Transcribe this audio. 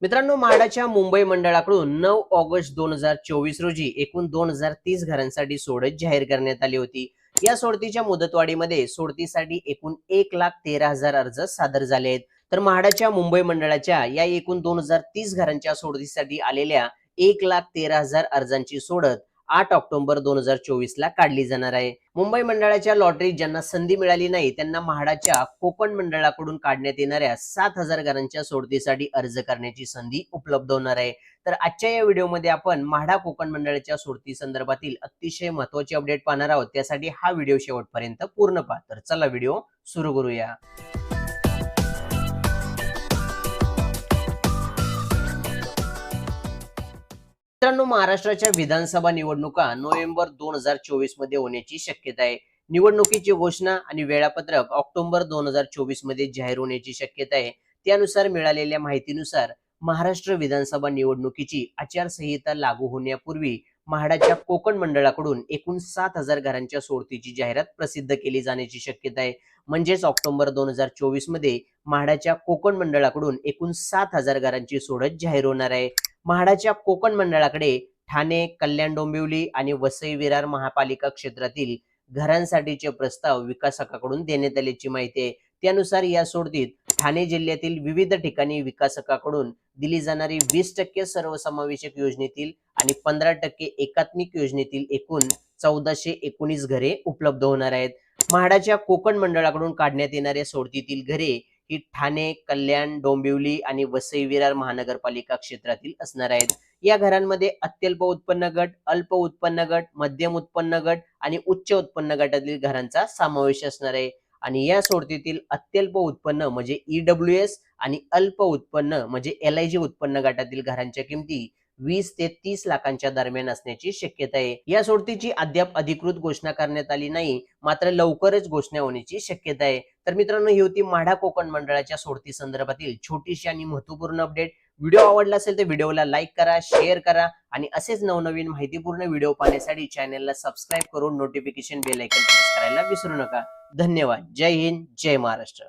मित्रांनो, म्हाडाच्या मुंबई मंडळाकडून 9 ऑगस्ट 2024 रोजी एकूण 2030 घरांसाठी सोडत जाहीर करण्यात आली होती. या सोडतीच्या मुदतवाढीमध्ये सोडतीसाठी एकूण 1,13,000 अर्ज सादर झाले आहेत. तर म्हाडाच्या मुंबई मंडळाच्या या एकूण 2030 घरांच्या सोडतीसाठी आलेल्या 1,13,000 अर्जांची सोडत 8 ऑक्टोबर 2024 ला काढली जाणार आहे. मुंबई मंडळाच्या लॉटरीत ज्यांना संधी मिळाली नाही त्यांना म्हाडाच्या कोकण मंडळाकडून काढण्यात येणाऱ्या 7,000 घरांच्या सोडतीसाठी अर्ज करण्याची संधी उपलब्ध होणार आहे. तर आजच्या या व्हिडिओमध्ये आपण म्हाडा कोकण मंडळाच्या सोडती संदर्भातील अतिशय महत्त्वाची अपडेट पाहणार आहोत. त्यासाठी हा व्हिडिओ शेवटपर्यंत पूर्ण पहा. तर चला व्हिडिओ सुरू करूया. मित्रांनो, महाराष्ट्राच्या विधानसभा निवडणुका नोव्हेंबर 2024 मध्ये होण्याची शक्यता आहे. निवडणुकीची घोषणा आणि वेळापत्रक ऑक्टोबर 2024 मध्ये जाहीर होण्याची शक्यता आहे. त्यानुसार मिळालेल्या माहितीनुसार महाराष्ट्र विधानसभा निवडणुकीची आचारसंहिता लागू होण्यापूर्वी म्हाडाच्या कोकण मंडळाकडून एकूण 7,000 घरांच्या सोडतीची जाहिरात प्रसिद्ध केली जाण्याची शक्यता आहे. म्हणजेच ऑक्टोबर 2024 मध्ये म्हाडाच्या कोकण मंडळाकडून एकूण 7,000 घरांची सोडत जाहीर होणार आहे. म्हाडाच्या कोकण मंडळाकडे ठाणे, कल्याण डोंबिवली आणि वसई विरार महापालिका क्षेत्रातील घरांसाठीचे प्रस्ताव विकासकाकडून देण्यात आल्याची माहिती आहे. त्यानुसार या सोडतीत ठाणे जिल्ह्यातील विविध ठिकाणी विकासकाकडून दिली जाणारी 20% सर्वसमावेशक योजनेतील आणि 15% एकात्मिक योजनेतील एकूण 1419 घरे उपलब्ध होणार आहेत. म्हाडाच्या कोकण मंडळाकडून काढण्यात येणाऱ्या सोडतीतील घरे ही ठाणे, कल्याण, डोंबिवली आणि वसई विरार महानगरपालिका क्षेत्रातील असणार आहेत. या घरांमध्ये अत्यल्प उत्पन्न गट, अल्प उत्पन्न गट, मध्यम उत्पन्न गट आणि उच्च उत्पन्न गटातील घरांचा समावेश असणार आहे. आणि या सोडतीतील अत्यल्प उत्पन्न म्हणजे EWS आणि अल्प उत्पन्न म्हणजे LIG उत्पन्न गटातील घरांच्या किमती 20 ते 30 लाखांच्या दरम्यान असण्याची शक्यता आहे. या सोडतीची अद्याप अधिकृत घोषणा करण्यात आली नाही, मात्र लवकरच घोषणा होण्याची शक्यता आहे. तर मित्रांनो, ही होती म्हाडा कोकण मंडळाच्या सोडती संदर्भातील छोटीशी आणि महत्त्वपूर्ण अपडेट. व्हिडिओ आवडला असेल तर व्हिडिओला लाईक करा, शेअर करा आणि असेच नवनवीन माहितीपूर्ण व्हिडिओ पाहण्यासाठी चॅनलला सबस्क्राईब करून नोटिफिकेशन बेल आयकॉन प्रेस करायला विसरू नका. धन्यवाद. जय हिंद, जय महाराष्ट्र.